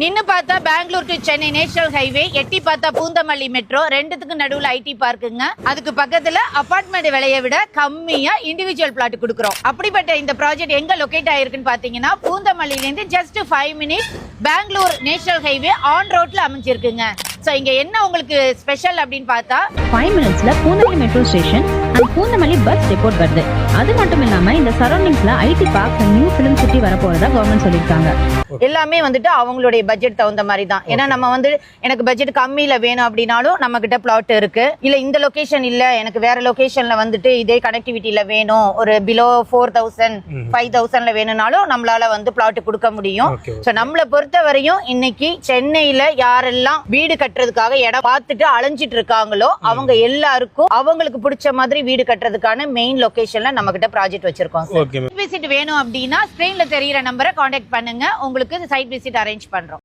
நின்னு பார்த்தா Bengaluru to Chennai national highway, எட்டி பார்த்தா பூந்தமல்லி மெட்ரோ, ரெண்டுத்துக்கு நடுவுல ஐடி பார்க்குங்க. அதுக்கு பக்கத்துல அபார்ட்மெண்ட் விலையை விட கம்மியா இண்டிவிஜுவல் பிளாட் கொடுக்குறோம். அப்படிப்பட்ட இந்த ப்ராஜெக்ட் எங்க லொகேட் ஆயிருக்குன்னு பாத்தீங்கன்னா பூந்தமல்லில இருந்து just 5 minutes Bengaluru national highway on ரோட்ல அமைஞ்சிருக்குங்க. சோ இங்க என்ன உங்களுக்கு ஸ்பெஷல் அப்படின்னு பார்த்தா 5 minutesல Poonamallee metro station and Poonamallee bus depot வருது. அது மட்டும் இல்லாம இந்த சரௌண்டிங்ஸ்ல IT park new film city வர போறதா கவர்மெண்ட் சொல்லிருக்காங்க. எல்லாமே வந்துட்டு அவங்களுடைய பட்ஜெட் தகுந்த மாதிரி தான். ஏன்னா நம்ம வந்து எனக்கு பட்ஜெட் கம்மியில வேணும் அப்படின்னாலும் நம்ம கிட்ட பிளாட் இருக்கு. இல்ல இந்த லொகேஷன் இல்ல எனக்கு வேற லொகேஷன்ல வந்துட்டு இதே கனெக்டிவிட்டியில வேணும், ஒரு பிலோ 4000 5000ல வேணும்னாலும் நம்மளால வந்து பிளாட் கொடுக்க முடியும். சோ நம்மளை பொறுத்த வரையும் இன்னைக்கு சென்னையில யாரெல்லாம் வீடு கட்டுறதுக்காக இடம் பார்த்துட்டு அலைஞ்சிட்டு இருக்காங்களோ அவங்க எல்லாருக்கும் அவங்களுக்கு பிடிச்ச மாதிரி வீடு கட்டுறதுக்கான மெயின் லொகேஷன்ல நம்ம கிட்ட ப்ராஜெக்ட் வச்சிருக்கோம். சைட் விசிட் வேணும் அப்படின்னா ஸ்கிரீன்ல தெரியுற நம்பரை கான்டாக்ட் பண்ணுங்க, உங்களுக்கு சைட் விசிட் அரேஞ்ச் பண்றோம்.